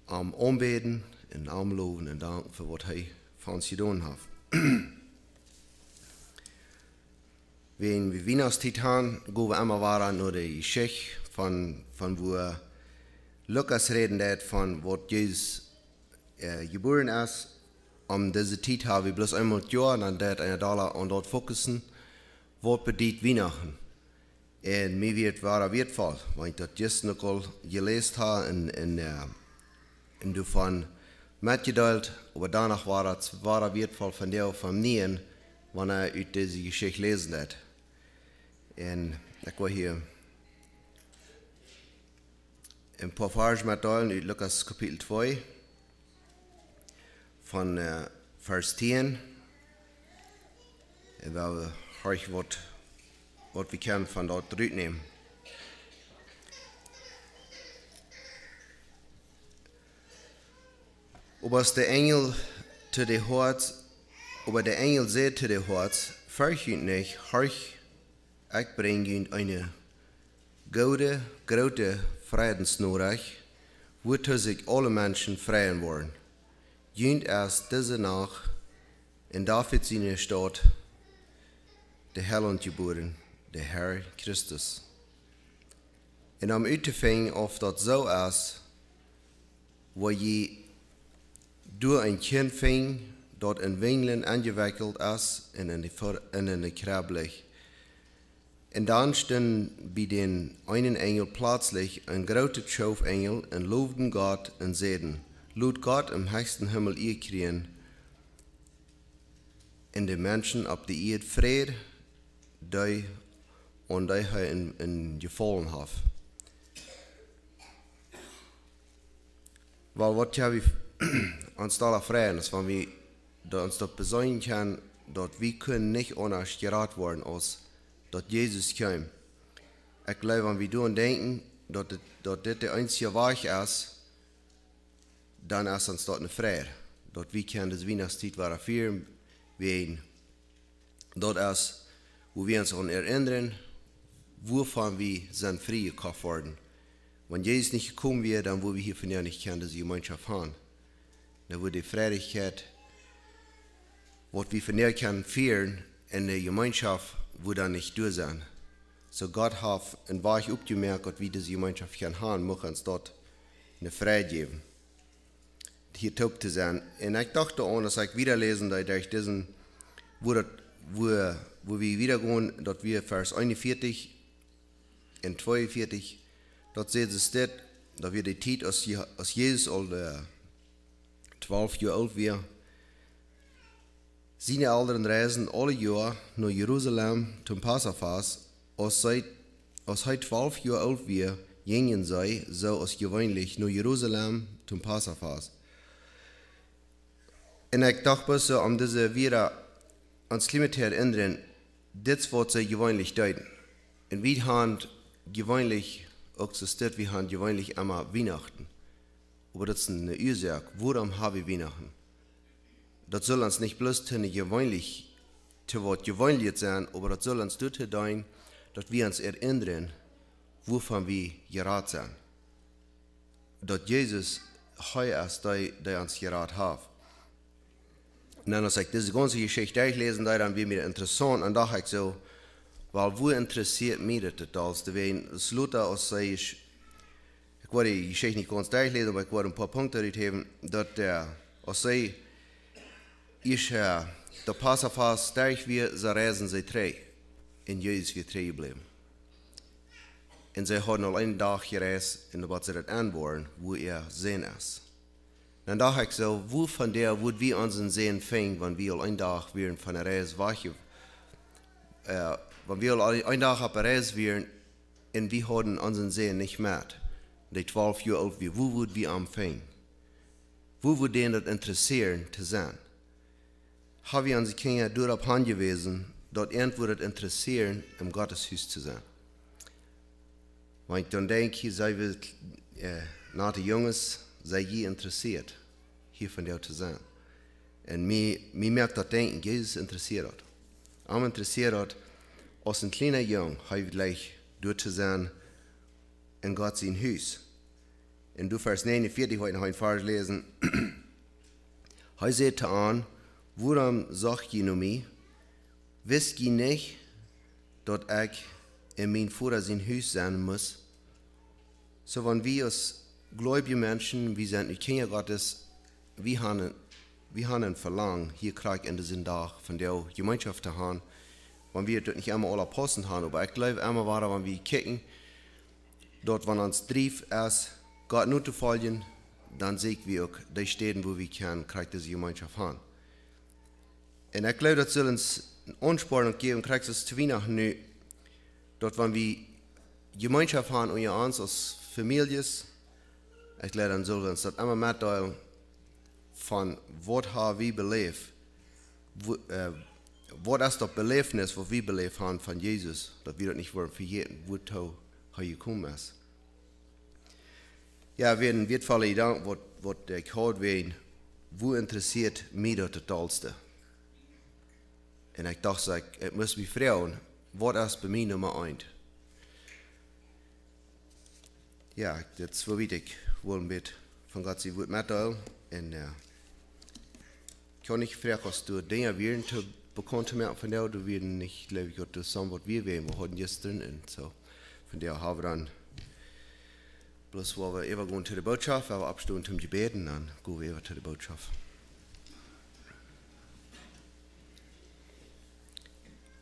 am aanbeden en aanloven en danken voor wat hij voor ons gedaan heeft. Wenn wir Weihnachtszeit haben, gehen wir immer weiter naar de Geschichte von wo Lukas reden hat, von was Jesus geboren ist. Diese Zeit haben wir bloß einmal das Jahr, dann dat eine Dollar und dort fokussen, was bedeutet Weihnachten. Und mir wird wahrer wertvoll, weil ich das just noch mal gelesen habe und davon mitgeteilt, aber danach war es wahrer wertvoll von der von mir, wenn über diese Geschichte lesen hat. Und ich war hier ein paar Verse mitteilen in Lukas Kapitel 2 von Vers 10. Und wir euch was wir können von dort zurücknehmen. Aber der Engel zu der Hort, aber der Engel sagt zu der Hort, fürchtet nicht, horch, ich bringe Ihnen eine gute, große Friedensnachricht, wozu sich alle Menschen freuen wollen. Jünd erst diese Nacht in David seine Stadt, der Heiland geboren, der Herr Christus. Und am Utefing auf das so ist, wo je durch ein Kind fing, dort in Wingeln angewickelt ist und in die Krablich. Und dann stand bei den einen Engel plötzlich ein großer Schofengel und lobten Gott und sagten, lud Gott im höchsten Himmel ihr kriegen, in den Menschen ab die Erde Friede, die und die er in gefallen hat. Weil was ja wir uns da freuen, ist, wenn wir uns dort besäumen können, dass wir können nicht anders geraten worden, als dass Jesus kam. Ich glaube, wenn wir daran denken, dass das der einzige Weg ist, dann ist uns dort eine Freude. Dass wir können das Weihnachtszeit feiern, das ist, wo wir uns daran erinnern, wovon wir sind freigekauft worden. Wenn Jesus nicht gekommen wäre, dann würden wir hier von ja nicht können, diese Gemeinschaft haben. Dann würde die Freudigkeit, was wir von der können feiern, in der Gemeinschaft, würde dann nicht durch sein. So Gott hat ein Weg aufgemerkt, dass wir diese Gemeinschaft können haben, muss uns dort eine Freude geben. Hier taub zu sein. Und ich dachte auch, dass ich wieder lesen, dass ich diesen, wo wir wieder gehen, dass wir Vers 41 und 42, dort sehen Sie es, dass wir die Zeit, als Jesus all 12 Jahre alt war, seine Eltern reisen alle Jahre nach Jerusalem zum Passafest, als er 12 Jahre alt war, gingen sie, so als gewöhnlich, nach Jerusalem zum Passafest. Und ich dachte so, diese wieder ans Limit erinnern, das wird sie gewöhnlich deuten. Und wir haben gewöhnlich existiert, wir haben gewöhnlich immer Weihnachten. Aber das ist eine Ursache, warum haben wir Weihnachten? Das soll uns nicht bloß gewöhnlich sein, aber das soll uns dazu dienen, dass wir uns erinnern, wovon wir geraten sind. Dass Jesus heute ist, der uns geraten hat. Und dann, als ich diese ganze Geschichte durchlesen, dann wird mir interessant, und da dachte ich so, weil wo interessiert mich das als zu werden? Es Luther, als ich werde die Geschichte nicht ganz durchlesen, aber ich werde ein paar Punkte haben, dass als der Passafest durch wir, so reisen sie drei. Und Jesus wird drei geblieben. Und sie haben noch einen Tag gereist, und was sie das anbauen, wo sehen ist. Dann dachte ich so, wo von der würden wir unseren Sehen finden, wenn wir einen Tag während von der Reise wachen, wenn wir einen Tag auf der Reise wären, und wir haben unseren Sehen nicht mehr, die 12 Jahre alt waren, wo würden wir empfangen? Wo würde denen das interessieren zu sein? Haben wir unsere Kinder darauf angewiesen, dort irgendwo das interessieren, im Gotteshaus zu sein? Wenn ich dann denke, sei wir nette Jungs, sei je interessiert, hier von dir zu sein. Und mir merkt das Denken, Jesus interessiert hat. Am interessiert hat, als ein kleiner Junge, gleich dort zu sein, in Gott sein Haus. in Vers 49 heute noch ein Vers lesen. Hij zegt aan, waarom zag je naar mij? Wist je niet dat ik in mijn Vader zijn huis zijn muss? So, wenn wir als gläubige Menschen, wir sind nicht Kinder Gottes, wir haben ein Verlangen, hier krieg in diesen Tag von der Gemeinschaft zu haben, wenn wir dort nicht immer alle Posten haben, aber ich glaube immer weiter, wenn wir kicken, dort, wenn uns Drief ist, Gott nur zu folgen, dann sehen wir auch die Städte, wo wir können, kriegt diese Gemeinschaft haben. Und ich glaube, das soll uns eine Anspornung geben, kriegt es zu Weihnachten, dort, wenn wir Gemeinschaft haben und uns als Families, ich glaube, dann sollen wir uns das immer mitteilen, von was haben wir belebt, was ist das Belebnis, was wir belebt haben von Jesus, dass wir das nicht wollen vergessen, wo er gekommen ist. Ja, wir wird fallen Dank, was ich gehört habe, wo interessiert mich das totalste. Und ich dachte, ich muss mich fragen, was ist bei mir Nummer 1? Ja, das war wichtig, wohl mit von Gott sie wird mitteilen. Und kann ich fragen, dass du Dinge werden zu bekannt machen von dir, du wirst nicht, glaube ich, das sagen, was wir werden, wir hatten gestern. Und so, von der haben wir dann, bloß wo wir übergehen zu der Botschaft, aber abstunden zum Gebeten, dann gehen wir über zu der Botschaft.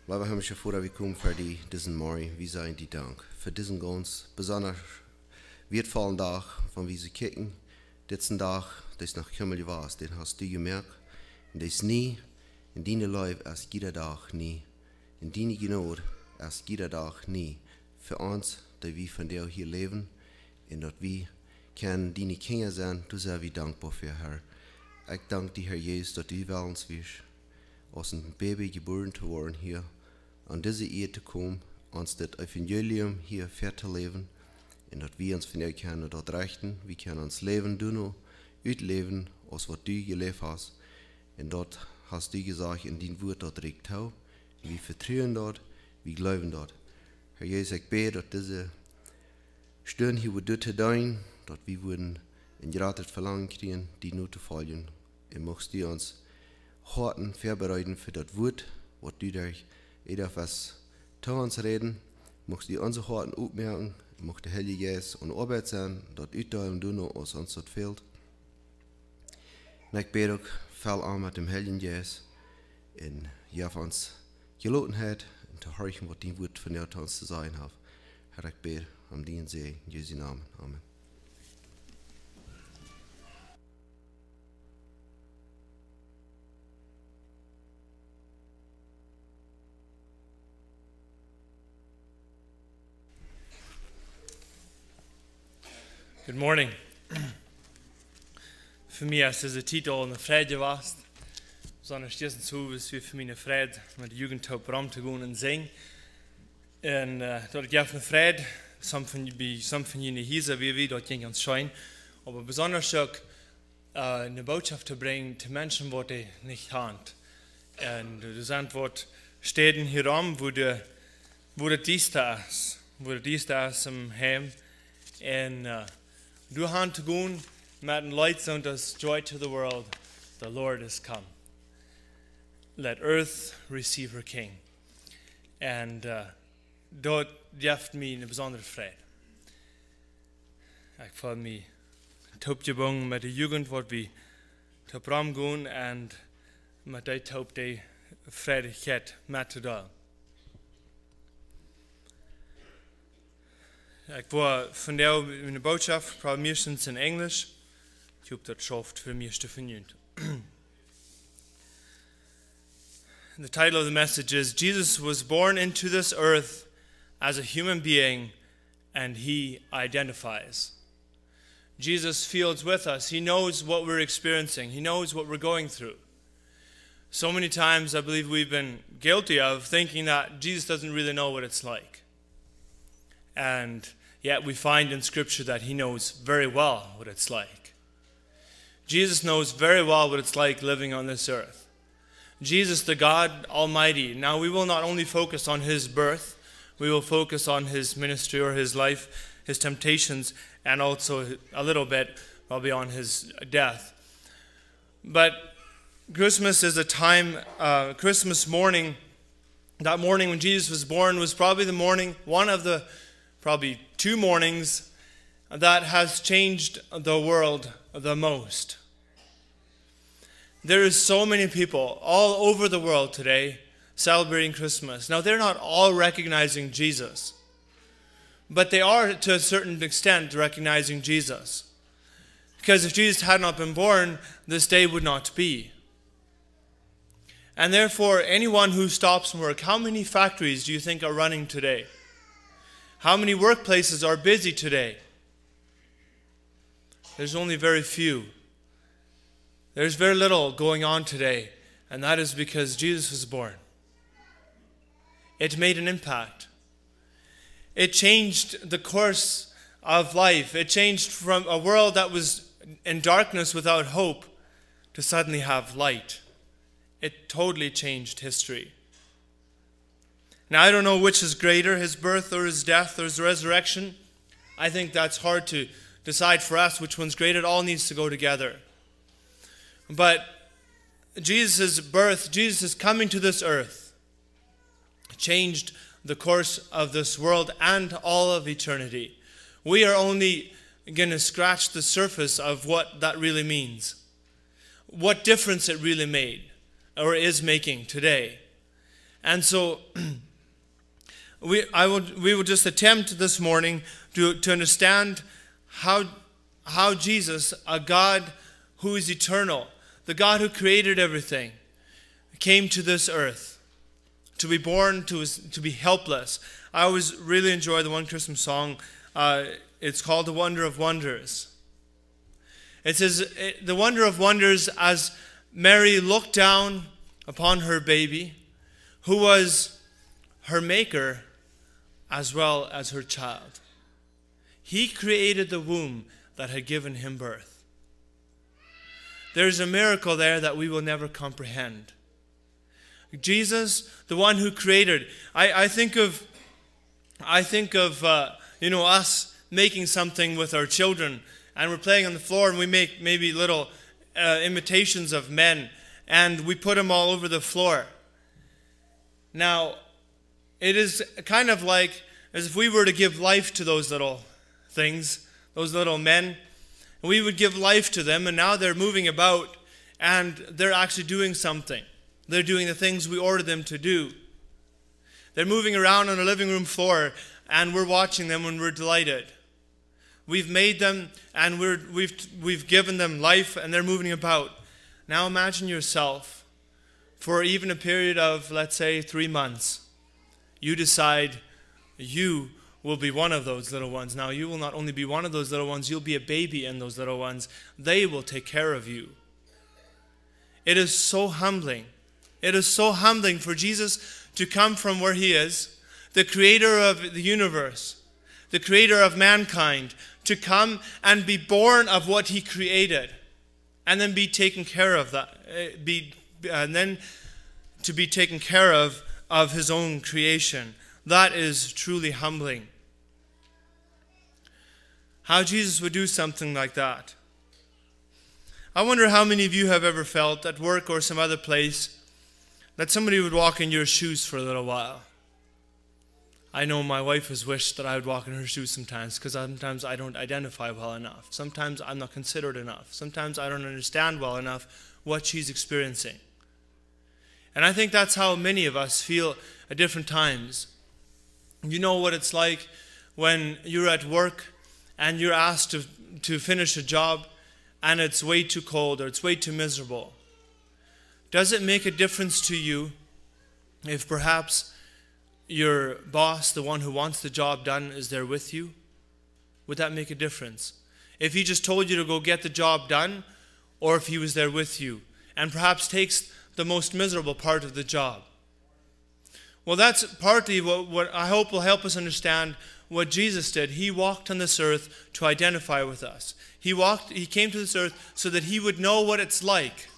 Lieber himmlischer Vater, wir kommen für diesen Morgen, wir sagen dir Dank, für diesen ganz besonders wertvollen Tag, von wie sie kicken, diesen Tag, das nach Himmel war, den hast du gemerkt, und das nie, in deine Leib erst jeder Tag nie, in deine Gnade erst jeder Tag nie, für uns, die wir von dir hier leben, und dass wir können deine Kinder sein, du sei wie dankbar für, Herr. Ich danke dir, Herr Jesus, dass du bei uns bist, aus einem Baby geboren zu werden hier, an diese Erde zu kommen, uns das Evangelium hier leben, und dass wir uns von dir können dort richten, wir können uns leben, du noch, utleben, aus was du gelebt hast, und dort hast du gesagt, in dein Wort dort regt hau, wir vertrauen dort, wir glauben dort. Herr Jesus, ich bete, dass diese Stirn hier, wo du zu dein, dass wir würden ein gratis Verlangen kriegen, die nur zu folgen. Und möchtest du uns Horten vorbereiten für das Wort, was du durch etwas zu uns reden, möchtest du unsere Horten aufmerken, möchte der Heilige Geist und Arbeit sein, dass Utteilen du noch aus uns das fehlt. Und ich bete auch, fall an mit dem Heiligen Geist und ja, für uns Gelotenheit und zu horchen, was dein Wort von dir zu uns zu sein hat. Herr, ich bete um deinen Segen, in Jesu Namen. Amen. Good morning. Für mich ist dieser Titel eine Freude was. Besonders diesen zu, ist wie für mich eine Freude, mit der Jugend zu Bram zu gehen und singen. Und dort gibt es eine Freude, some von ihnen hier, wie dort ging uns schein. Aber besonders auch eine Botschaft zu bringen zu Menschen, die nicht haben. Und das Antwort steht hier rum, wo der dies da ist, im Heim. Und du hast zu gehen mit den Leuten und das Joy to the world, the Lord is come. Let earth receive her King. Und dort gibt mir eine besondere Freude. Ich fühle mich taubgebunden mit der Jugend, wo wir zu Bram gehen und mit der Taub die Freudigkeit mitzuteilen. Ich war von der eine Botschaft, meistens in Englisch. Ich habe das geschafft für mich zu finden. The title of the message is Jesus was born into this earth as a human being and he identifies. Jesus feels with us. He knows what we're experiencing. He knows what we're going through. So many times I believe we've been guilty of thinking that Jesus doesn't really know what it's like. And yet we find in Scripture that he knows very well what it's like. Jesus knows very well what it's like living on this earth. Jesus, the God Almighty. Now we will not only focus on his birth, we will focus on his ministry or his life, his temptations, and also a little bit probably on his death. But Christmas is a time, Christmas morning, that morning when Jesus was born was probably the morning, one of the probably 2 mornings that has changed the world the most. There is so many people all over the world today celebrating Christmas. Now, they're not all recognizing Jesus, but they are to a certain extent recognizing Jesus. Because if Jesus had not been born, this day would not be. And therefore, anyone who stops work, how many factories do you think are running today? How many workplaces are busy today? There's only very few. There's very little going on today, and that is because Jesus was born. It made an impact. It changed the course of life. It changed from a world that was in darkness without hope to suddenly have light. It totally changed history. Now, I don't know which is greater, his birth or his death or his resurrection. I think that's hard to decide for us which one's greater. It all needs to go together. But Jesus' birth, Jesus' coming to this earth, changed the course of this world and all of eternity. We are only going to scratch the surface of what that really means, what difference it really made or is making today. And so we will just attempt this morning to understand how Jesus, a God who is eternal, the God who created everything, came to this earth to be born, to be helpless. I always really enjoy the one Christmas song. It's called The Wonder of Wonders. It says, the wonder of wonders as Mary looked down upon her baby, who was her maker as well as her child. He created the womb that had given him birth. There's a miracle there that we will never comprehend. Jesus, the one who created. I think of us making something with our children, and we're playing on the floor, and we make maybe little imitations of men, and we put them all over the floor. Now, it is kind of like as if we were to give life to those little things, those little men. We would give life to them, and now they're moving about, and they're actually doing something. They're doing the things we ordered them to do. They're moving around on the living room floor, and we're watching them and we're delighted. We've made them, and we've given them life, and they're moving about. Now imagine yourself, for even a period of, let's say, 3 months, you decide you will be one of those little ones. Now, you will not only be one of those little ones, you'll be a baby in those little ones. They will take care of you. It is so humbling. It is so humbling for Jesus to come from where he is, the creator of the universe, the creator of mankind, to come and be born of what he created, and then be taken care of that, and then to be taken care of his own creation. That is truly humbling. How Jesus would do something like that. I wonder how many of you have ever felt at work or some other place that somebody would walk in your shoes for a little while. I know my wife has wished that I would walk in her shoes sometimes, because sometimes I don't identify well enough. Sometimes I'm not considerate enough. Sometimes I don't understand well enough what she's experiencing. And I think that's how many of us feel at different times. You know what it's like when you're at work and you're asked to finish a job, and it's way too cold or it's way too miserable. Does it make a difference to you if perhaps your boss, the one who wants the job done, is there with you? Would that make a difference? If he just told you to go get the job done, or if he was there with you and perhaps takes the most miserable part of the job? Well, that's partly what I hope will help us understand what Jesus did. He walked on this earth to identify with us. He came to this earth so that he would know what it's like.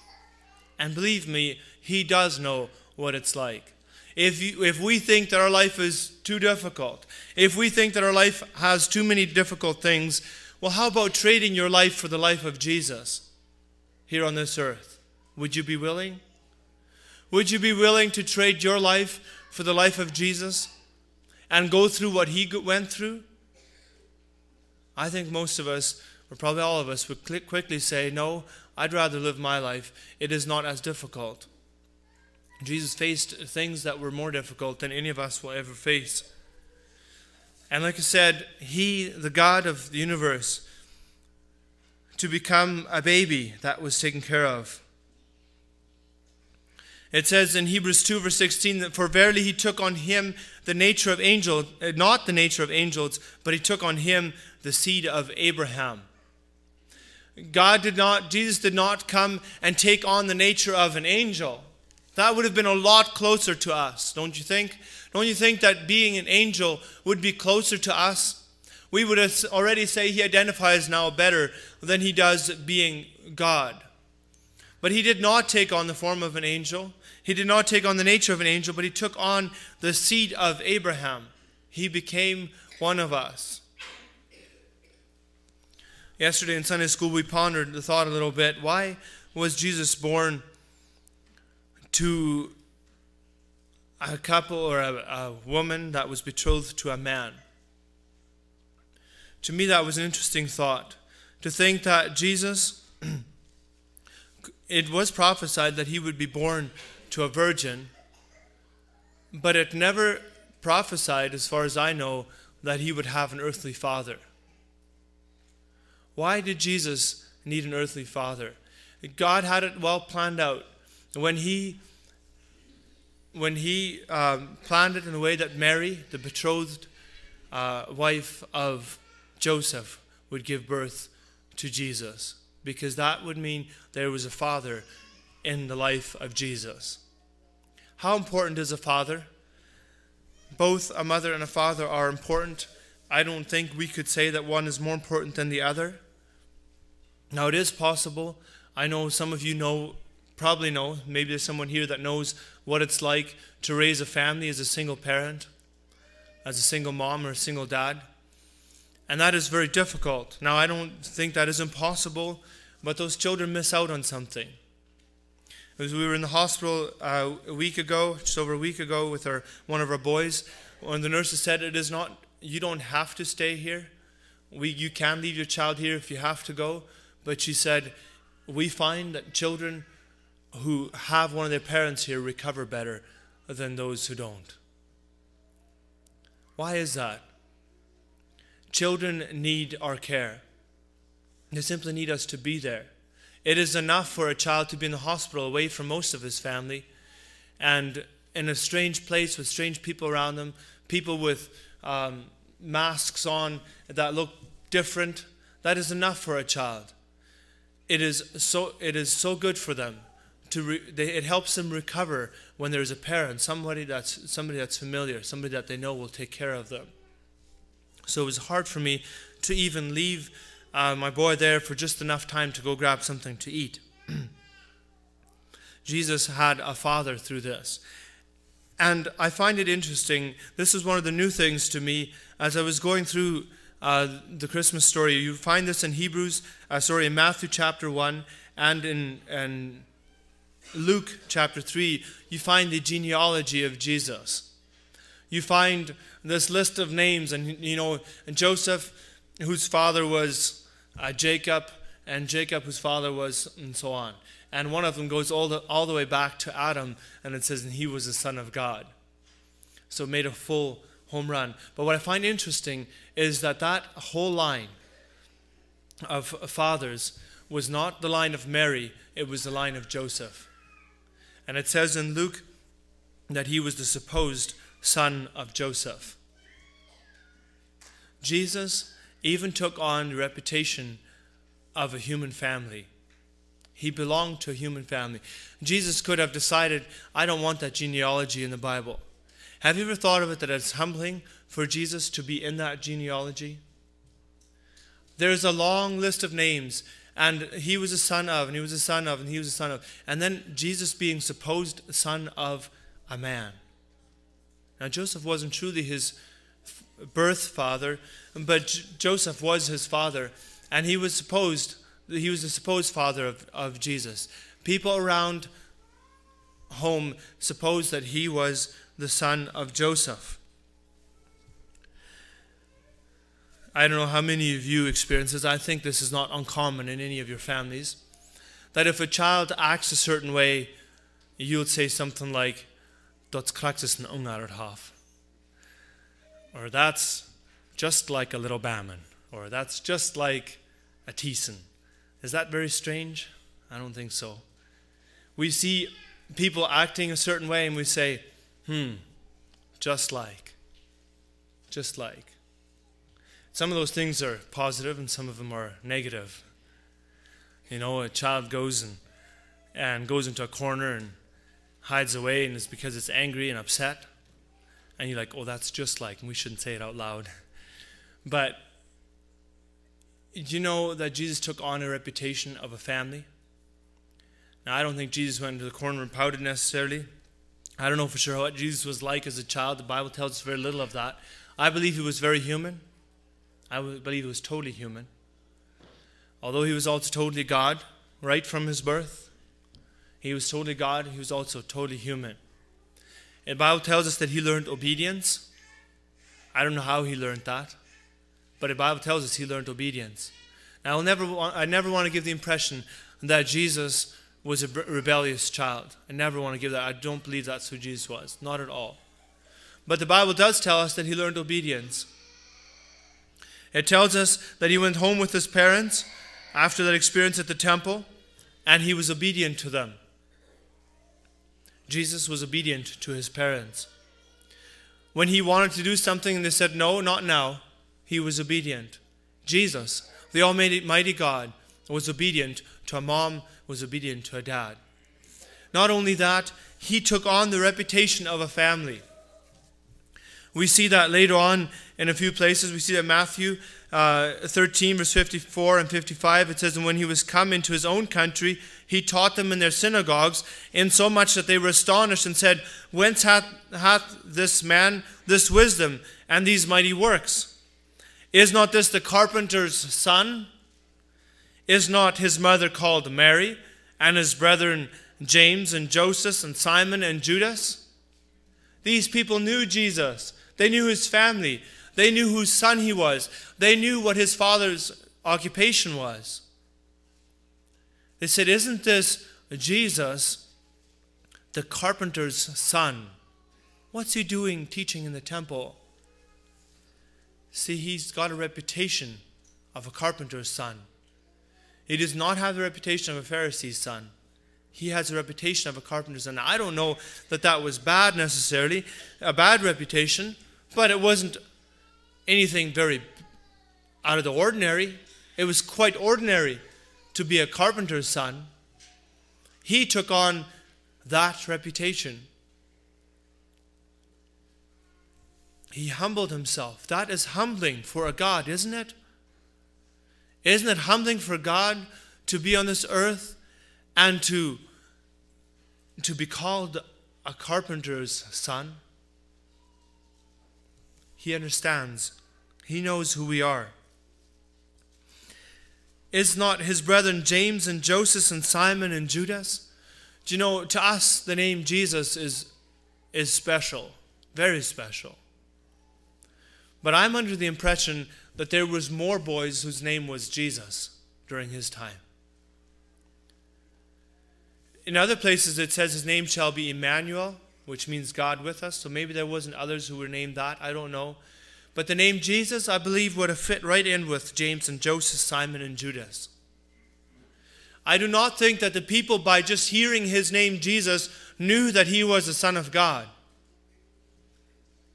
And believe me, he does know what it's like. If we think that our life is too difficult, if we think that our life has too many difficult things, Well, how about trading your life for the life of Jesus here on this earth? Would you be willing? Would you be willing to trade your life for the life of Jesus and go through what he went through? I think most of us, or probably all of us, would quickly say, no, I'd rather live my life. It is not as difficult. Jesus faced things that were more difficult than any of us will ever face. And like I said, he, the God of the universe, to become a baby that was taken care of. It says in Hebrews 2 verse 16 that for verily he took on him the nature of angels, not the nature of angels, but he took on him the seed of Abraham. Jesus did not come and take on the nature of an angel. That would have been a lot closer to us, don't you think? Don't you think that being an angel would be closer to us? We would already say he identifies now better than he does being God. But he did not take on the form of an angel. He did not take on the nature of an angel, but he took on the seed of Abraham. He became one of us. Yesterday in Sunday school, we pondered the thought a little bit. Why was Jesus born to a couple or a woman that was betrothed to a man? To me, that was an interesting thought. To think that Jesus, it was prophesied that he would be born to a virgin, but it never prophesied, as far as I know, that he would have an earthly father. Why did Jesus need an earthly father? God had it well planned out. When he planned it in a way that Mary, the betrothed wife of Joseph, would give birth to Jesus, because that would mean there was a father in the life of Jesus. How important is a father? Both a mother and a father are important. I don't think we could say that one is more important than the other. Now, it is possible. I know some of you probably know, maybe there's someone here that knows what it's like to raise a family as a single parent, as a single mom or a single dad. And that is very difficult. Now, I don't think that is impossible, but those children miss out on something. As we were in the hospital a week ago, just over a week ago, with one of our boys, one of the nurses said, you don't have to stay here. You can leave your child here if you have to go. But she said, we find that children who have one of their parents here recover better than those who don't. Why is that? Children need our care. They simply need us to be there. It is enough for a child to be in the hospital away from most of his family and in a strange place with strange people around them, people with masks on that look different. That is enough for a child. It is so good for them. It helps them recover when there's a parent, somebody that's familiar, somebody that they know will take care of them. So it was hard for me to even leave my boy there for just enough time to go grab something to eat. Jesus had a father through this. And I find it interesting. This is one of the new things to me as I was going through the Christmas story. You find this in in Matthew chapter 1 and in Luke chapter 3. You find the genealogy of Jesus. You find this list of names, and Joseph, whose father was Jacob, and Jacob, whose father was, and so on. And one of them goes all the way back to Adam, and it says, and he was the son of God. So it made a full home run. But what I find interesting is that whole line of fathers was not the line of Mary, it was the line of Joseph. And it says in Luke that he was the supposed son of Joseph. Jesus even took on the reputation of a human family. He belonged to a human family. Jesus could have decided, I don't want that genealogy in the Bible. Have you ever thought of it that it's humbling for Jesus to be in that genealogy? There's a long list of names, and he was a son of, and he was a son of, and he was a son of. And then Jesus being supposed son of a man. Now Joseph wasn't truly his birth father, but Joseph was his father. And he was the supposed father of Jesus. People around home supposed that he was the son of Joseph. I don't know how many of you experience this. I think this is not uncommon in any of your families. That if a child acts a certain way, you would say something like, "Dat krijgt is een ungar het half." Or "That's just like a little Bamman." Or "That's just like a Thiessen." Is that very strange? I don't think so. We see people acting a certain way and we say, just like. Just like. Some of those things are positive and some of them are negative. You know, a child goes and goes into a corner and hides away, and it's because it's angry and upset. And you're like, "Oh, that's just like," and we shouldn't say it out loud. But you know that Jesus took on a reputation of a family? Now, I don't think Jesus went into the corner and pouted necessarily. I don't know for sure what Jesus was like as a child. The Bible tells us very little of that. I believe he was very human. I believe he was totally human. Although he was also totally God, right from his birth. He was totally God. He was also totally human. And the Bible tells us that he learned obedience. I don't know how he learned that. But the Bible tells us he learned obedience. Now, I never want to give the impression that Jesus was a rebellious child. I never want to give that. I don't believe that's who Jesus was. Not at all. But the Bible does tell us that he learned obedience. It tells us that he went home with his parents after that experience at the temple, and he was obedient to them. Jesus was obedient to his parents. When he wanted to do something and they said, "No, not now," he was obedient. Jesus, the Almighty God, was obedient to a mom, was obedient to a dad. Not only that, he took on the reputation of a family. We see that later on in a few places. We see that Matthew 13, verse 54 and 55, it says, "And when he was come into his own country, he taught them in their synagogues, insomuch that they were astonished and said, Whence hath this man this wisdom and these mighty works? Is not this the carpenter's son? Is not his mother called Mary, and his brethren James and Joseph and Simon and Judas?" These people knew Jesus. They knew his family. They knew whose son he was. They knew what his father's occupation was. They said, "Isn't this Jesus, the carpenter's son? What's he doing teaching in the temple?" See, he's got a reputation of a carpenter's son. He does not have the reputation of a Pharisee's son. He has a reputation of a carpenter's son. Now, I don't know that that was bad necessarily, a bad reputation, but it wasn't anything very out of the ordinary. It was quite ordinary to be a carpenter's son. He took on that reputation. He humbled himself. That is humbling for a God, isn't it? Isn't it humbling for God to be on this earth and to be called a carpenter's son? He understands. He knows who we are. Is not his brethren James and Joseph and Simon and Judas? Do you know, to us the name Jesus is special, very special. But I'm under the impression that there was more boys whose name was Jesus during his time. In other places it says his name shall be Emmanuel, which means God with us. So maybe there wasn't others who were named that. I don't know. But the name Jesus, I believe, would have fit right in with James and Joseph, Simon and Judas. I do not think that the people, by just hearing his name Jesus, knew that he was the Son of God.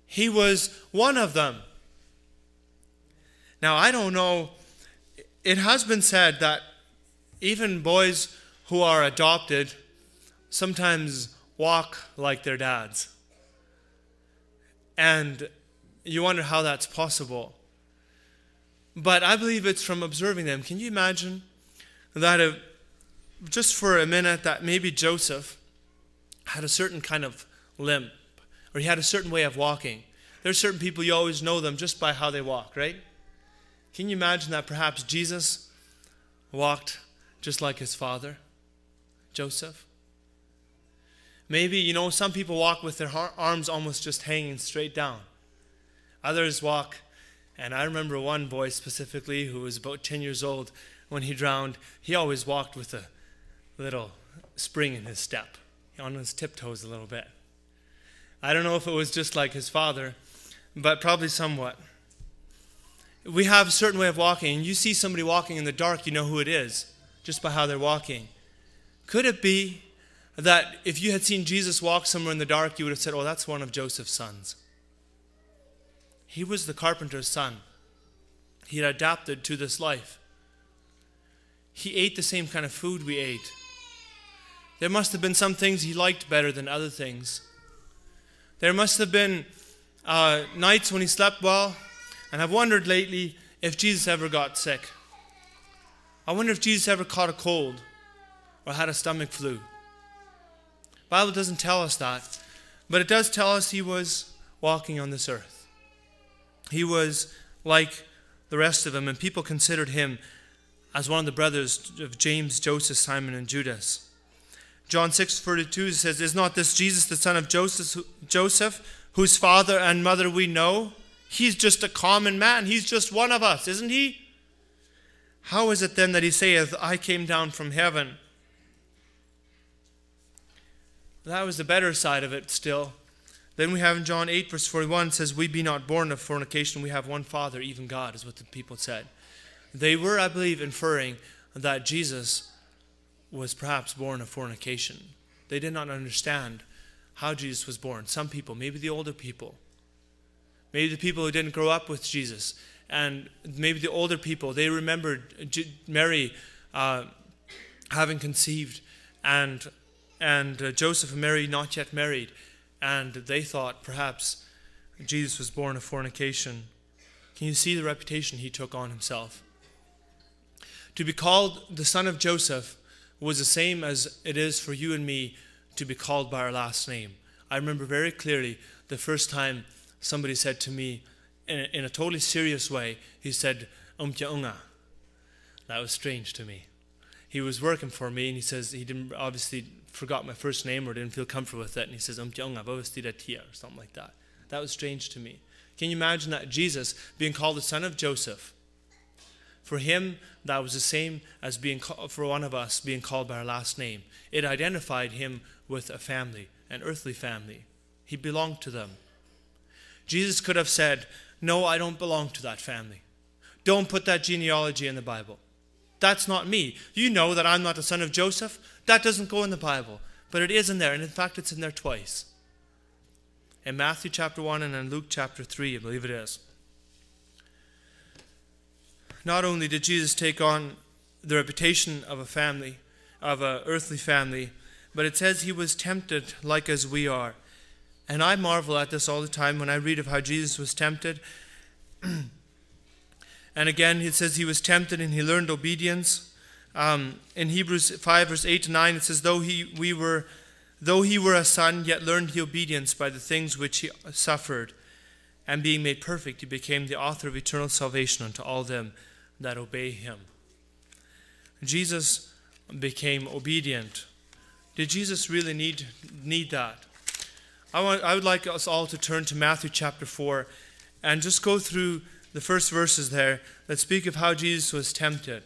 He was one of them. Now, I don't know. It has been said that even boys who are adopted sometimes walk like their dads. And you wonder how that's possible. But I believe it's from observing them. Can you imagine that just for a minute that maybe Joseph had a certain kind of limp, or he had a certain way of walking? There's certain people you always know them just by how they walk, right? Can you imagine that perhaps Jesus walked just like his father, Joseph? Maybe, some people walk with their arms almost just hanging straight down. Others walk, and I remember one boy specifically who was about 10 years old. When he drowned, he always walked with a little spring in his step, on his tiptoes a little bit. I don't know if it was just like his father, but probably somewhat. We have a certain way of walking, and you see somebody walking in the dark, you know who it is, just by how they're walking. Could it be that if you had seen Jesus walk somewhere in the dark, you would have said, oh, that's one of Joseph's sons? He was the carpenter's son. He had adapted to this life. He ate the same kind of food we ate. There must have been some things he liked better than other things. There must have been nights when he slept well, and I've wondered lately if Jesus ever got sick. I wonder if Jesus ever caught a cold or had a stomach flu. The Bible doesn't tell us that, but it does tell us he was walking on this earth. He was like the rest of them, and people considered him as one of the brothers of James, Joseph, Simon, and Judas. John 6:42 says, is not this Jesus the son of Joseph, whose father and mother we know? He's just a common man. He's just one of us, isn't he? How is it then that he saith, I came down from heaven? That was the better side of it still. Then we have in John 8 verse 41 says, we be not born of fornication, we have one Father, even God, is what the people said. They were, I believe, inferring that Jesus was perhaps born of fornication. They did not understand how Jesus was born. Some people, maybe the older people, maybe the people who didn't grow up with Jesus, and maybe the older people, they remembered Mary having conceived, and Joseph and Mary not yet married, and they thought perhaps Jesus was born of fornication. Can you see the reputation he took on himself? To be called the son of Joseph was the same as it is for you and me to be called by our last name. I remember very clearly the first time somebody said to me, in a totally serious way, he said, Umtja unga. That was strange to me. He was working for me, and he says he didn't obviously forgot my first name or didn't feel comfortable with it, and he says, Umtja unga, or something like that. That was strange to me. Can you imagine that? Jesus being called the son of Joseph? For him, that was the same as for one of us being called by our last name. It identified him with a family, an earthly family. He belonged to them. Jesus could have said, no, I don't belong to that family. Don't put that genealogy in the Bible. That's not me. You know that I'm not the son of Joseph. That doesn't go in the Bible. But it is in there, and in fact it's in there twice. In Matthew chapter 1 and in Luke chapter 3, I believe it is. Not only did Jesus take on the reputation of a family, of an earthly family, but it says he was tempted like as we are. And I marvel at this all the time when I read of how Jesus was tempted. And again, it says he was tempted and he learned obedience. In Hebrews 5 verse 8 to 9, it says, though he were a son, yet learned he obedience by the things which he suffered. And being made perfect, he became the author of eternal salvation unto all them that obey him. Jesus became obedient. Did Jesus really need that? I would like us all to turn to Matthew chapter 4 and just go through the first verses there that speak of how Jesus was tempted.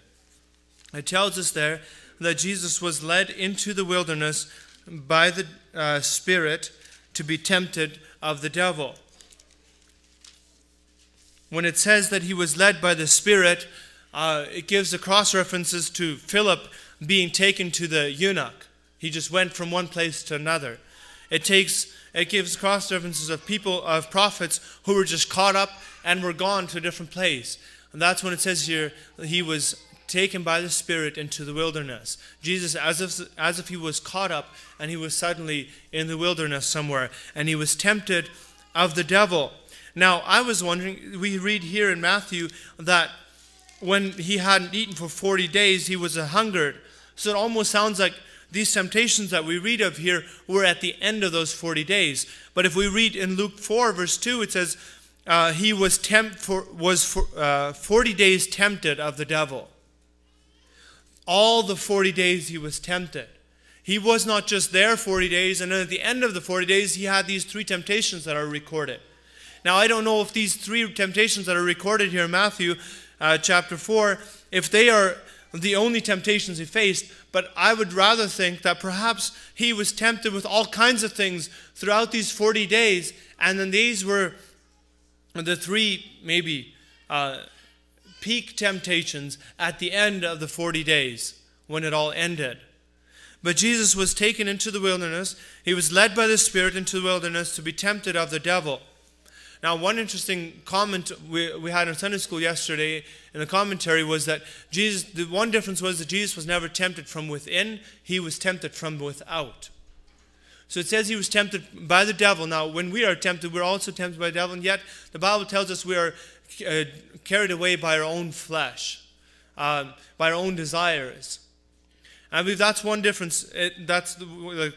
It tells us there that Jesus was led into the wilderness by the Spirit to be tempted of the devil. When it says that he was led by the Spirit, it gives the cross-references to Philip being taken to the eunuch. He just went from one place to another. It gives cross-references of prophets who were just caught up and were gone to a different place. And that's when it says here, he was taken by the Spirit into the wilderness. Jesus, as if he was caught up and he was suddenly in the wilderness somewhere, and he was tempted of the devil. Now, I was wondering, we read here in Matthew that when he hadn't eaten for 40 days, he was hungered. So it almost sounds like these temptations that we read of here were at the end of those 40 days. But if we read in Luke 4 verse 2, it says, he was 40 days tempted of the devil. All the 40 days he was tempted. He was not just there 40 days, and then at the end of the 40 days, he had these 3 temptations that are recorded. Now, I don't know if these 3 temptations that are recorded here in Matthew chapter 4, if they are the only temptations he faced, but I would rather think that perhaps he was tempted with all kinds of things throughout these 40 days, and then these were the 3 maybe peak temptations at the end of the 40 days when it all ended. But Jesus was taken into the wilderness. He was led by the Spirit into the wilderness to be tempted of the devil. Now, one interesting comment we had in Sunday school yesterday in the commentary was that the one difference was that Jesus was never tempted from within. He was tempted from without. So it says he was tempted by the devil. Now, when we are tempted, we're also tempted by the devil. And yet, the Bible tells us we are carried away by our own flesh, by our own desires. And I believe that's one difference. That's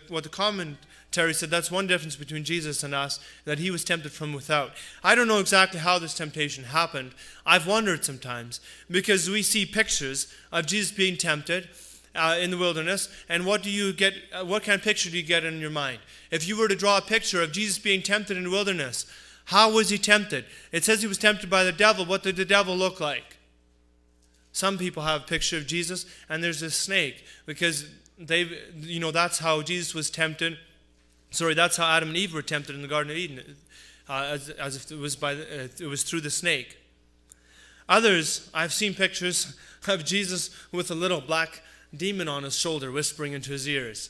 what the commentary said. That's one difference between Jesus and us, that he was tempted from without. I don't know exactly how this temptation happened. I've wondered sometimes, because we see pictures of Jesus being tempted in the wilderness, and what kind of picture do you get in your mind? If you were to draw a picture of Jesus being tempted in the wilderness, how was he tempted? It says he was tempted by the devil. What did the devil look like? Some people have a picture of Jesus, and there's this snake, because that's how Jesus was tempted. That's how Adam and Eve were tempted in the Garden of Eden, as if it was through the snake. Others, I've seen pictures of Jesus with a little black demon on his shoulder whispering into his ears.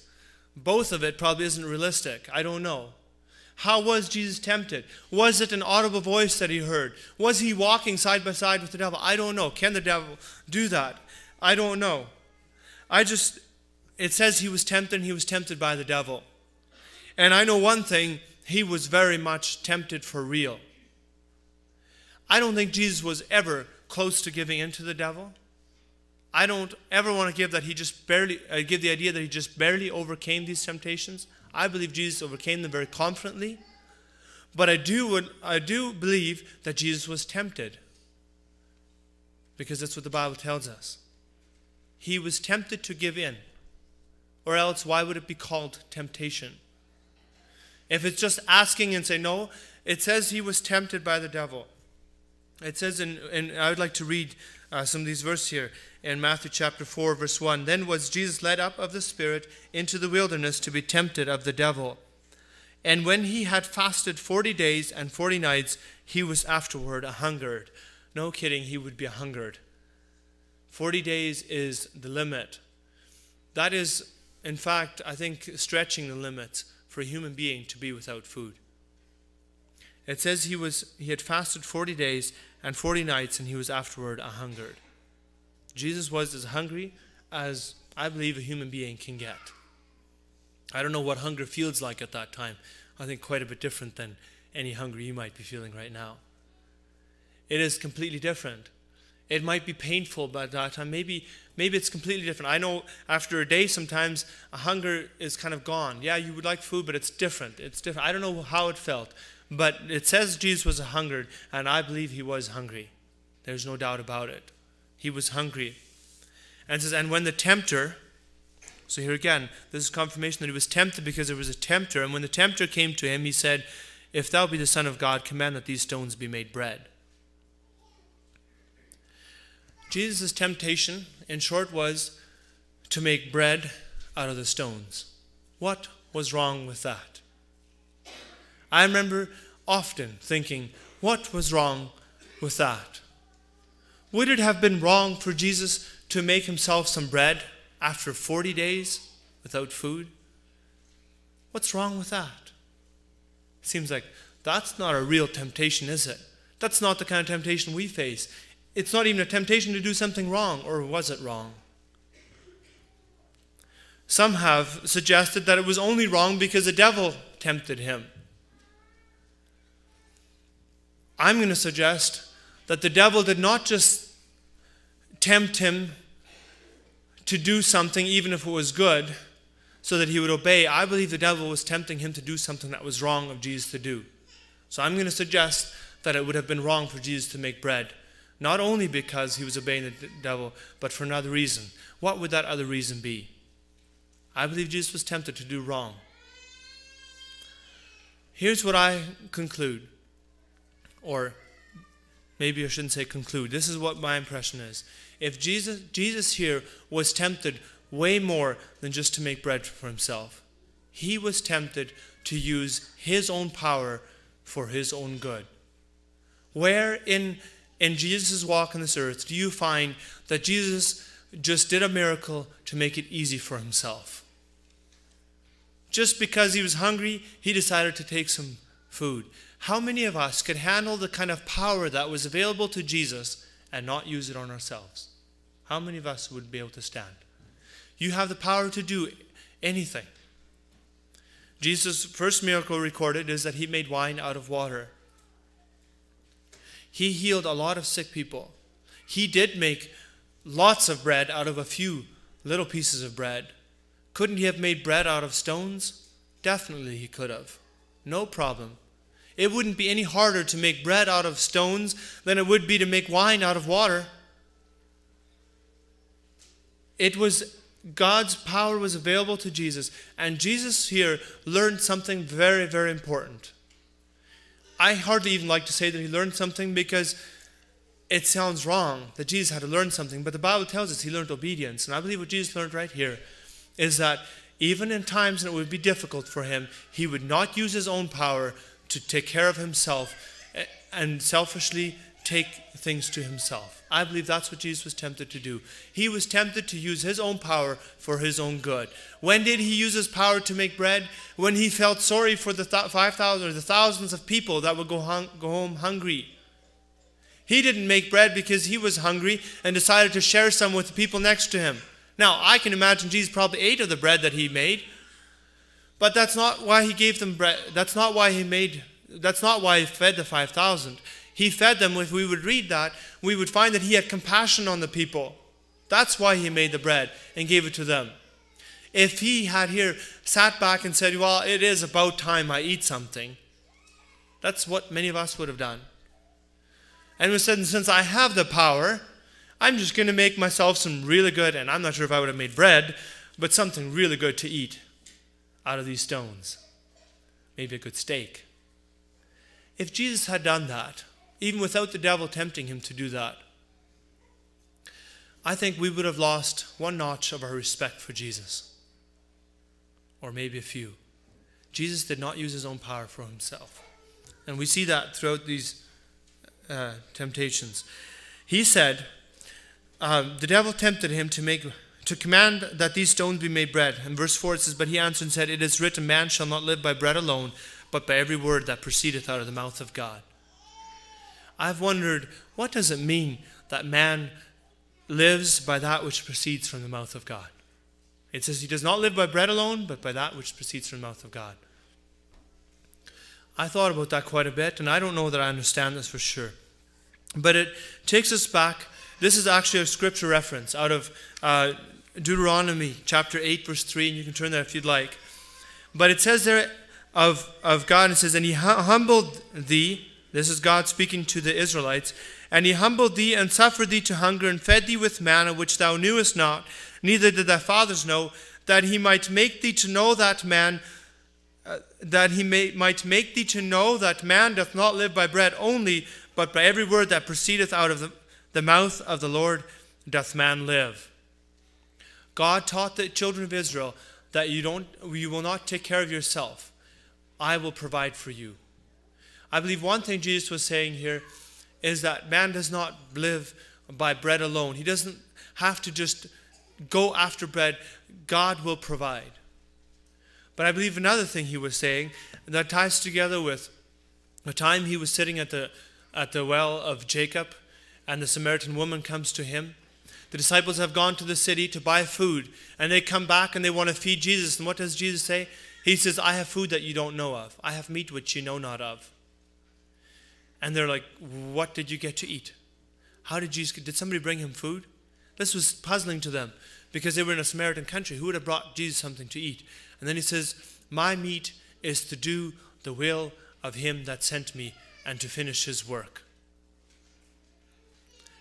Both of it probably isn't realistic. I don't know. How was Jesus tempted? Was it an audible voice that he heard? Was he walking side by side with the devil? I don't know. Can the devil do that? I don't know. It says he was tempted, and he was tempted by the devil. And I know one thing, he was very much tempted for real. I don't think Jesus was ever close to giving in to the devil. I don't ever want to give the idea that he just barely overcame these temptations. I believe Jesus overcame them very confidently. But I do believe that Jesus was tempted, because that's what the Bible tells us. He was tempted to give in. Or else, why would it be called temptation? If it's just asking and say no, it says he was tempted by the devil. It says, and I would like to read some of these verses here in Matthew chapter 4, verse 1. Then was Jesus led up of the Spirit into the wilderness to be tempted of the devil. And when he had fasted 40 days and 40 nights, he was afterward a-hungered. No kidding, he would be a-hungered. 40 days is the limit. That is, in fact, I think, stretching the limits for a human being to be without food. It says he had fasted 40 days and 40 nights, and he was afterward a-hungered. Jesus was as hungry as I believe a human being can get. I don't know what hunger feels like at that time. I think quite a bit different than any hunger you might be feeling right now. It is completely different. It might be painful by that time. Maybe it's completely different. I know after a day sometimes a hunger is kind of gone. Yeah, you would like food, but it's different. It's different. I don't know how it felt. But it says Jesus was hungered, and I believe he was hungry. There's no doubt about it. He was hungry. And it says, and when the tempter, so here again, this is confirmation that he was tempted because there was a tempter. And when the tempter came to him, he said, if thou be the Son of God, command that these stones be made bread. Jesus' temptation, in short, was to make bread out of the stones. What was wrong with that? I remember often thinking, what was wrong with that? Would it have been wrong for Jesus to make himself some bread after 40 days without food? What's wrong with that? It seems like that's not a real temptation, is it? That's not the kind of temptation we face. It's not even a temptation to do something wrong, or was it wrong? Some have suggested that it was only wrong because the devil tempted him. I'm going to suggest that the devil did not just tempt him to do something even if it was good so that he would obey. I believe the devil was tempting him to do something that was wrong of Jesus to do. So I'm going to suggest that it would have been wrong for Jesus to make bread, not only because he was obeying the devil, but for another reason. What would that other reason be? I believe Jesus was tempted to do wrong. Here's what I conclude, or maybe I shouldn't say conclude. This is what my impression is. If Jesus here was tempted way more than just to make bread for himself. He was tempted to use his own power for his own good. Where in Jesus' walk on this earth do you find that Jesus just did a miracle to make it easy for himself? Just because he was hungry, he decided to take some food. How many of us could handle the kind of power that was available to Jesus and not use it on ourselves? How many of us would be able to stand? You have the power to do anything. Jesus' first miracle recorded is that he made wine out of water. He healed a lot of sick people. He did make lots of bread out of a few little pieces of bread. Couldn't he have made bread out of stones? Definitely he could have. No problem. It wouldn't be any harder to make bread out of stones than it would be to make wine out of water. It was God's power was available to Jesus, and Jesus here learned something very, very important. I hardly even like to say that he learned something because it sounds wrong that Jesus had to learn something, but the Bible tells us he learned obedience, and I believe what Jesus learned right here is that even in times when it would be difficult for him, he would not use his own power to take care of himself and selfishly take things to himself. I believe that's what Jesus was tempted to do. He was tempted to use his own power for his own good. When did he use his power to make bread? When he felt sorry for the 5,000 or the thousands of people that would go home hungry. He didn't make bread because he was hungry and decided to share some with the people next to him. Now, I can imagine Jesus probably ate of the bread that he made, but that's not why he gave them bread. That's not why he fed the 5,000. He fed them. If we would read that, we would find that he had compassion on the people. That's why he made the bread and gave it to them. If he had here sat back and said, well, it is about time I eat something, that's what many of us would have done. And we said, since I have the power, I'm just going to make myself some really good, and I'm not sure if I would have made bread, but something really good to eat out of these stones. Maybe a good steak. If Jesus had done that, even without the devil tempting him to do that, I think we would have lost one notch of our respect for Jesus. Or maybe a few. Jesus did not use his own power for himself. And we see that throughout these temptations. He said, the devil tempted him to command that these stones be made bread. In verse 4 it says, but he answered and said, it is written, man shall not live by bread alone, but by every word that proceedeth out of the mouth of God. I've wondered, what does it mean that man lives by that which proceeds from the mouth of God? It says he does not live by bread alone, but by that which proceeds from the mouth of God. I thought about that quite a bit, and I don't know that I understand this for sure. But it takes us back. This is actually a scripture reference out of Deuteronomy chapter 8, verse 3, and you can turn there if you'd like. But it says there of God, and it says, and he humbled thee. This is God speaking to the Israelites. And he humbled thee and suffered thee to hunger and fed thee with manna which thou knewest not, neither did thy fathers know, that he might make thee to know that man, might make thee to know that man doth not live by bread only, but by every word that proceedeth out of the mouth of the Lord doth man live. God taught the children of Israel that you will not take care of yourself. I will provide for you. I believe one thing Jesus was saying here is that man does not live by bread alone. He doesn't have to just go after bread. God will provide. But I believe another thing he was saying that ties together with the time he was sitting at the well of Jacob and the Samaritan woman comes to him. The disciples have gone to the city to buy food, and they come back and they want to feed Jesus. And what does Jesus say? He says, I have food that you don't know of. I have meat which you know not of. And they're like, what did you get to eat? Did somebody bring him food? This was puzzling to them because they were in a Samaritan country. Who would have brought Jesus something to eat? And then he says, my meat is to do the will of him that sent me and to finish his work.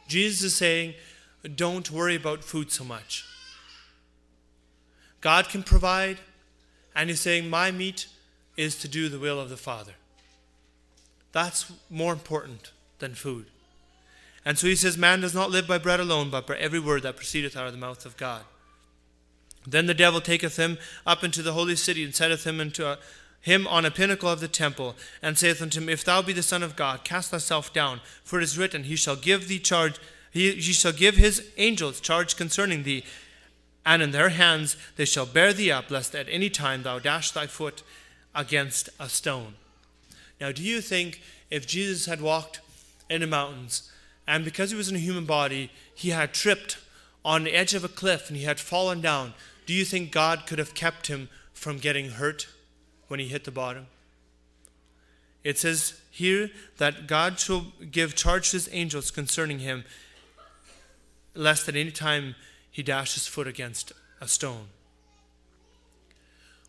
Jesus is saying, don't worry about food so much. God can provide, and he's saying, my meat is to do the will of the Father. That's more important than food. And so he says, man does not live by bread alone, but by every word that proceedeth out of the mouth of God. Then the devil taketh him up into the holy city, and setteth him him on a pinnacle of the temple, and saith unto him, if thou be the Son of God, cast thyself down, for it is written, he shall give thee charge, he shall give his angels charge concerning thee, and in their hands they shall bear thee up, lest at any time thou dash thy foot against a stone. Now, do you think if Jesus had walked in the mountains, and because he was in a human body, he had tripped on the edge of a cliff and he had fallen down, do you think God could have kept him from getting hurt when he hit the bottom? It says here that God shall give charge to his angels concerning him, lest at any time he dash his foot against a stone.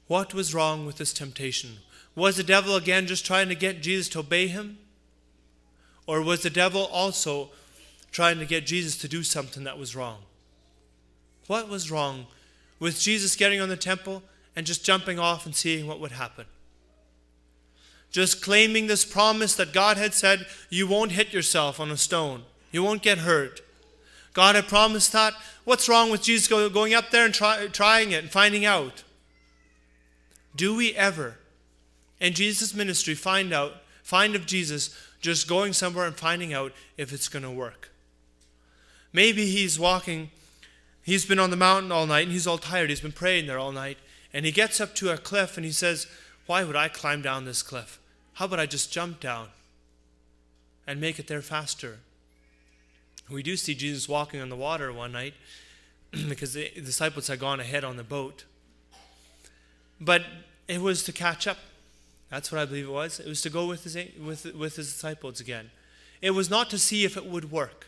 What was wrong with this temptation? Was the devil again just trying to get Jesus to obey him? Or was the devil also trying to get Jesus to do something that was wrong? What was wrong with Jesus getting on the temple and just jumping off and seeing what would happen? Just claiming this promise that God had said, you won't hit yourself on a stone. You won't get hurt. God had promised that. What's wrong with Jesus going up there and trying it and finding out? Do we ever, in Jesus' ministry, find of Jesus just going somewhere and finding out if it's going to work? Maybe he's walking, he's been on the mountain all night and he's all tired. He's been praying there all night. And he gets up to a cliff and he says, why would I climb down this cliff? How about I just jump down and make it there faster? We do see Jesus walking on the water one night because the disciples had gone ahead on the boat. But it was to catch up. That's what I believe it was. It was to go with his disciples again. It was not to see if it would work.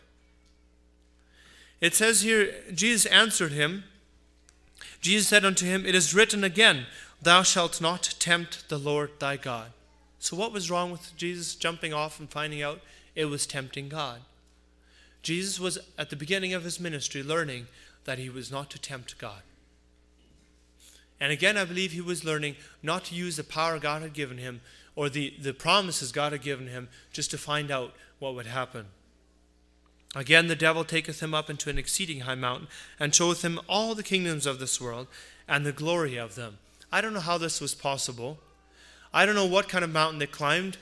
It says here, Jesus answered him. Jesus said unto him, it is written again, thou shalt not tempt the Lord thy God. So what was wrong with Jesus jumping off and finding out? It was tempting God. Jesus was at the beginning of his ministry learning that he was not to tempt God. And again, I believe he was learning not to use the power God had given him or the promises God had given him just to find out what would happen. Again, the devil taketh him up into an exceeding high mountain and showeth him all the kingdoms of this world and the glory of them. I don't know how this was possible. I don't know what kind of mountain they climbed,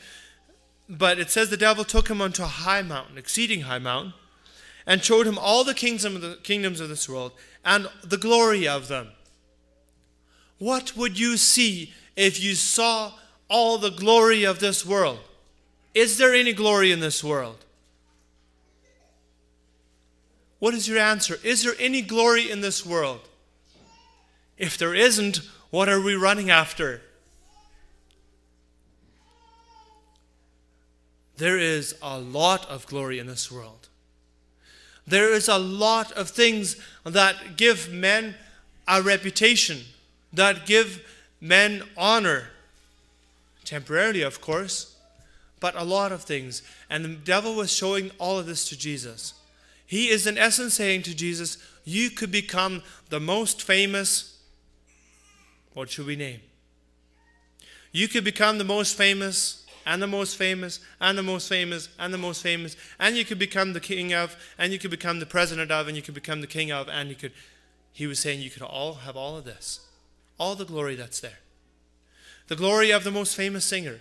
but it says the devil took him unto a high mountain, exceeding high mountain, and showed him all the kingdoms of this world and the glory of them. What would you see if you saw all the glory of this world? Is there any glory in this world? What is your answer? Is there any glory in this world? If there isn't, what are we running after? There is a lot of glory in this world. There is a lot of things that give men a reputation, that give men honor. Temporarily, of course, but a lot of things. And the devil was showing all of this to Jesus. He is in essence saying to Jesus, you could become the most famous, what should we name? You could become the most famous, and the most famous, and the most famous, and the most famous, and you could become the king of, and you could become the president of, and you could become the king of, and he was saying you could all have all of this. All the glory that's there. The glory of the most famous singer.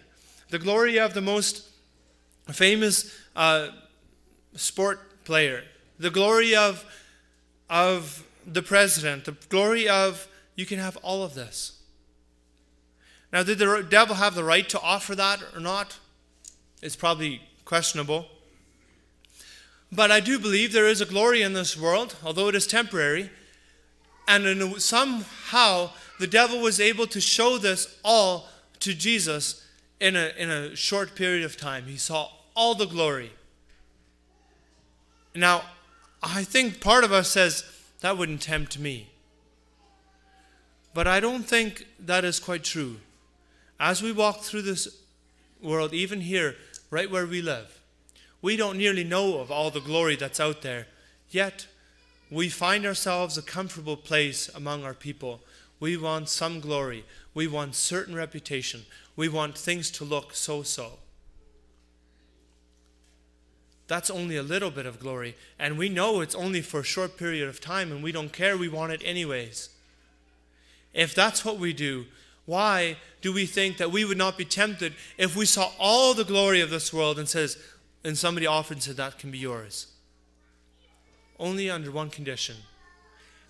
The glory of the most famous sport player. The glory of the president. The glory of, you can have all of this. Now, did the devil have the right to offer that or not? It's probably questionable. But I do believe there is a glory in this world, although it is temporary. And somehow the devil was able to show this all to Jesus in a short period of time. He saw all the glory. Now, I think part of us says, that wouldn't tempt me. But I don't think that is quite true. As we walk through this world, even here, right where we live. We don't nearly know of all the glory that's out there, yet we find ourselves a comfortable place among our people. We want some glory. We want certain reputation. We want things to look so-so. That's only a little bit of glory, and we know it's only for a short period of time, and we don't care. We want it anyways. If that's what we do, why do we think that we would not be tempted if we saw all the glory of this world and somebody offered and said, that can be yours? Only under one condition.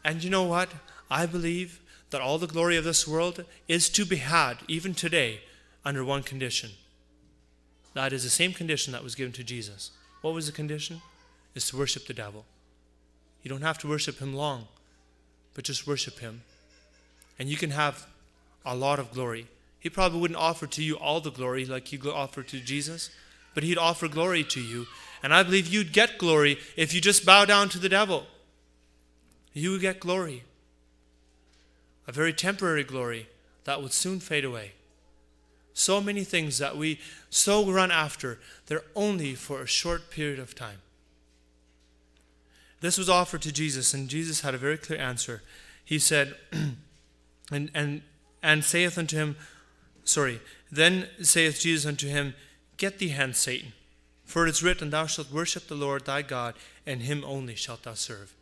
And you know what? I believe that all the glory of this world is to be had, even today, under one condition. That is the same condition that was given to Jesus. What was the condition? Is to worship the devil. You don't have to worship him long, but just worship him. And you can have a lot of glory. He probably wouldn't offer to you all the glory like he offered to Jesus, but he'd offer glory to you. And I believe you'd get glory if you just bow down to the devil. You would get glory. A very temporary glory that would soon fade away. So many things that we so run after, they're only for a short period of time. This was offered to Jesus, and Jesus had a very clear answer. He said, and saith unto him, then saith Jesus unto him, Get thee hence, Satan, for it is written, Thou shalt worship the Lord thy God, and him only shalt thou serve.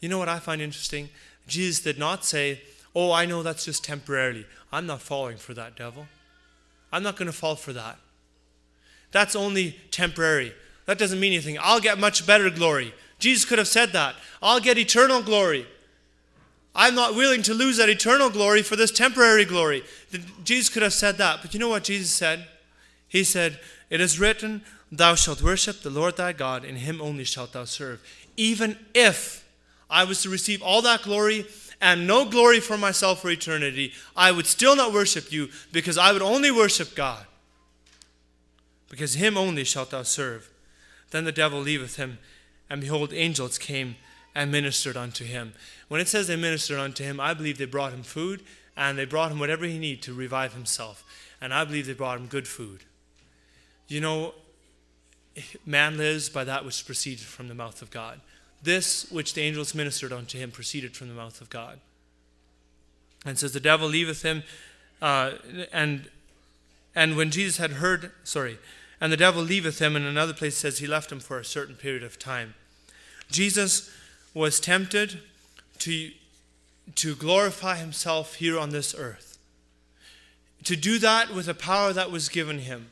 You know what I find interesting? Jesus did not say, oh, I know that's just temporarily. I'm not falling for that, devil. I'm not going to fall for that. That's only temporary. That doesn't mean anything. I'll get much better glory. Jesus could have said that. I'll get eternal glory. I'm not willing to lose that eternal glory for this temporary glory. Jesus could have said that. But you know what Jesus said? He said, It is written, Thou shalt worship the Lord thy God, and him only shalt thou serve. Even if I was to receive all that glory and no glory for myself for eternity, I would still not worship you, because I would only worship God. Because him only shalt thou serve. Then the devil leaveth him, and behold, angels came and ministered unto him. When it says they ministered unto him, I believe they brought him food, and they brought him whatever he needed to revive himself. And I believe they brought him good food. You know, man lives by that which proceeded from the mouth of God. This which the angels ministered unto him proceeded from the mouth of God. And says the devil leaveth him, and when Jesus had heard, and the devil leaveth him, and another place says he left him for a certain period of time. Jesus was tempted to glorify himself here on this earth. To do that with the power that was given him.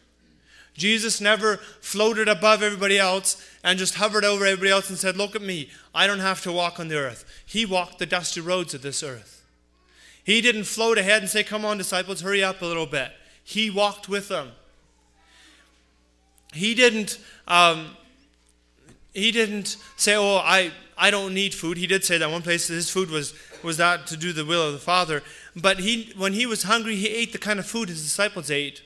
Jesus never floated above everybody else and just hovered over everybody else and said, look at me, I don't have to walk on the earth. He walked the dusty roads of this earth. He didn't float ahead and say, come on disciples, hurry up a little bit. He walked with them. He didn't say, oh, I don't need food. He did say that one place, his food was that to do the will of the Father. But when he was hungry, he ate the kind of food his disciples ate.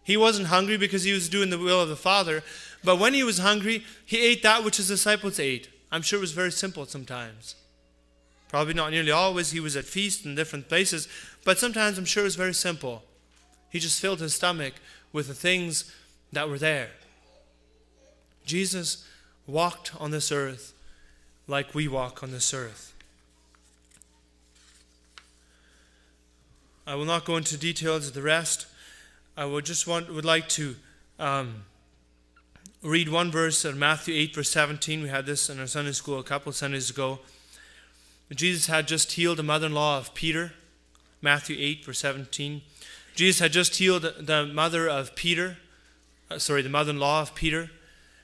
He wasn't hungry because he was doing the will of the Father. But when he was hungry, he ate that which his disciples ate. I'm sure it was very simple sometimes. Probably not nearly always. He was at feasts in different places. But sometimes I'm sure it was very simple. He just filled his stomach with the things that were there. Jesus walked on this earth like we walk on this earth. I will not go into details of the rest. I would like to read one verse in Matthew 8, verse 17. We had this in our Sunday school a couple of Sundays ago. Jesus had just healed the mother-in-law of Peter. Matthew 8, verse 17. Jesus had just healed the mother-in-law of Peter,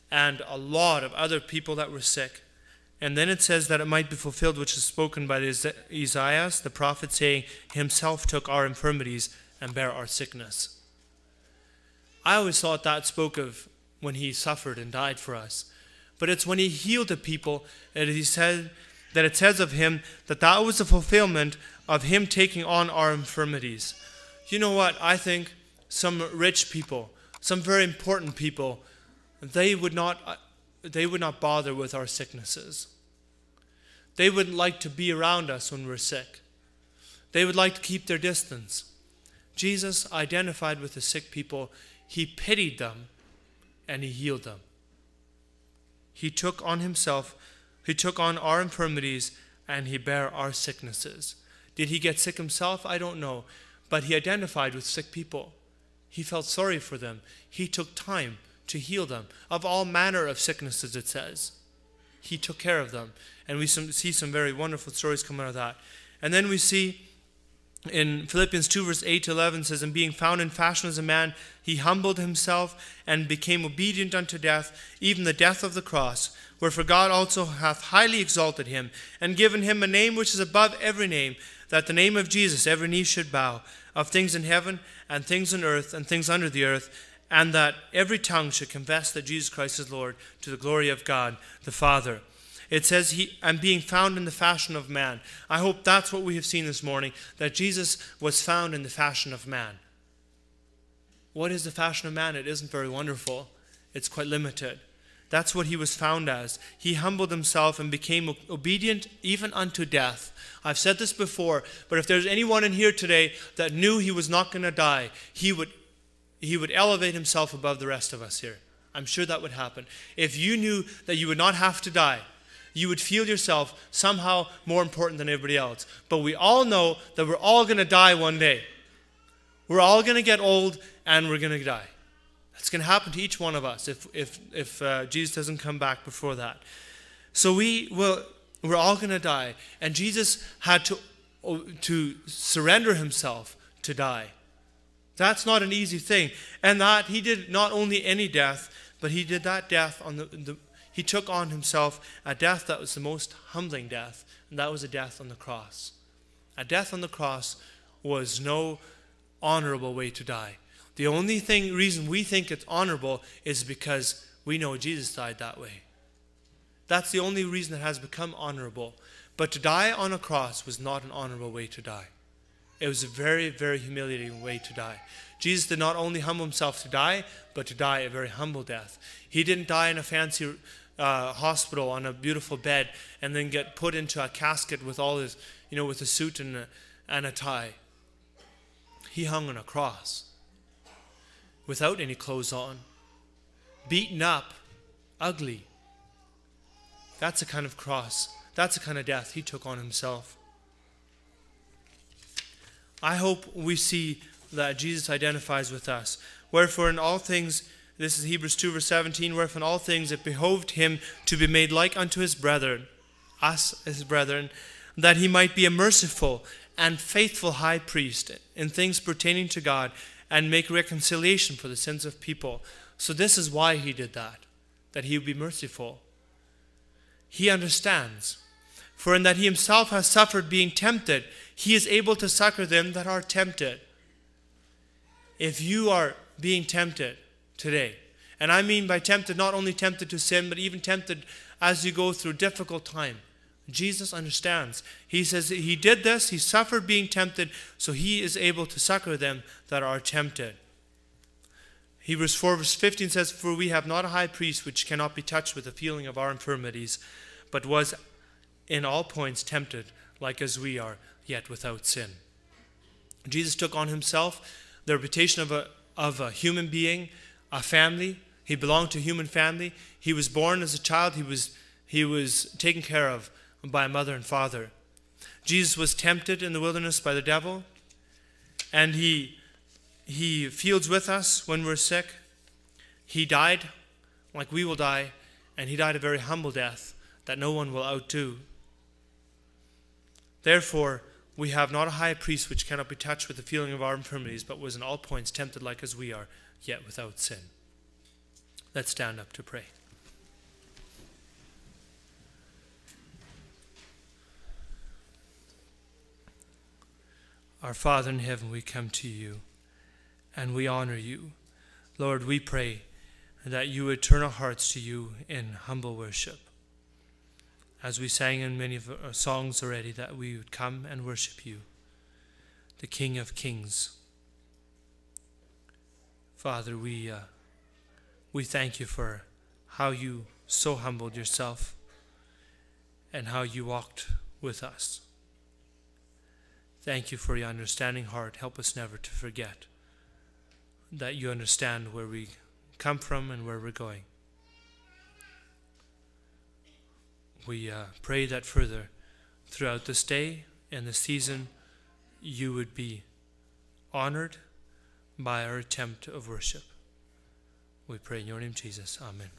and a lot of other people that were sick. And then it says that it might be fulfilled, which is spoken by Isaiah, the prophet, saying, Himself took our infirmities and bare our sickness. I always thought that spoke of when He suffered and died for us. But it's when He healed the people that it says of Him that was the fulfillment of Him taking on our infirmities. You know what? I think some rich people, some very important people, they would not bother with our sicknesses. They wouldn't like to be around us when we're sick. They would like to keep their distance. Jesus identified with the sick people. he pitied them and he healed them. He took on our infirmities and he bare our sicknesses. Did he get sick himself? I don't know. But he identified with sick people. He felt sorry for them. He took time to heal them of all manner of sicknesses, it says. He took care of them. And we see some very wonderful stories come out of that. And then we see in Philippians 2 verse 8 to 11 says, and being found in fashion as a man, he humbled himself and became obedient unto death, even the death of the cross. Wherefore God also hath highly exalted him, and given him a name which is above every name, that the name of Jesus every knee should bow, of things in heaven and things on earth and things under the earth, and that every tongue should confess that Jesus Christ is Lord, to the glory of God the Father. It says, and being found in the fashion of man. I hope that's what we have seen this morning, that Jesus was found in the fashion of man. What is the fashion of man? It isn't very wonderful. It's quite limited. That's what he was found as. He humbled himself and became obedient even unto death. I've said this before, but if there's anyone in here today that knew he was not going to die, he would elevate himself above the rest of us here. I'm sure that would happen. If you knew that you would not have to die, you would feel yourself somehow more important than everybody else. But we all know that we're all going to die one day. We're all going to get old and we're going to die. That's going to happen to each one of us if Jesus doesn't come back before that. So we're all going to die. And Jesus had to surrender himself to die. That's not an easy thing. And that he did not only any death, but he did that death on he took on himself a death that was the most humbling death, and that was a death on the cross. A death on the cross was no honorable way to die. The only reason we think it's honorable is because we know Jesus died that way. That's the only reason it has become honorable. But to die on a cross was not an honorable way to die. It was a very, very humiliating way to die. Jesus did not only humble himself to die, but to die a very humble death. He didn't die in a fancy hospital on a beautiful bed and then get put into a casket with all his, with a suit and a tie. He hung on a cross without any clothes on, beaten up, ugly. That's a kind of cross. That's a kind of death he took on himself. I hope we see that Jesus identifies with us. Wherefore in all things, this is Hebrews 2 verse 17, wherefore in all things it behoved him to be made like unto his brethren, us as his brethren, that he might be a merciful and faithful high priest in things pertaining to God, and make reconciliation for the sins of people. So this is why he did that he would be merciful. He understands. For in that he himself has suffered being tempted, he is able to succor them that are tempted. If you are being tempted today, and I mean by tempted, not only tempted to sin, but even tempted as you go through a difficult time, Jesus understands. He says he did this, he suffered being tempted, so he is able to succor them that are tempted. Hebrews 4 verse 15 says, for we have not a high priest which cannot be touched with the feeling of our infirmities, but was in all points tempted, like as we are, yet without sin. Jesus took on himself the reputation of a human being, a family. He belonged to a human family. He was born as a child. He was taken care of by a mother and father. Jesus was tempted in the wilderness by the devil, and he feels with us when we're sick. He died like we will die, and he died a very humble death that no one will outdo. Therefore, we have not a high priest which cannot be touched with the feeling of our infirmities, but was in all points tempted like as we are, yet without sin. Let's stand up to pray. Our Father in heaven, we come to you and we honor you. Lord, we pray that you would turn our hearts to you in humble worship. As we sang in many of our songs already, that we would come and worship you, the King of Kings. Father, we thank you for how you so humbled yourself and how you walked with us. Thank you for your understanding heart. Help us never to forget that you understand where we come from and where we're going. We pray that further throughout this day and the season you would be honored by our attempt of worship. We pray in your name, Jesus. Amen.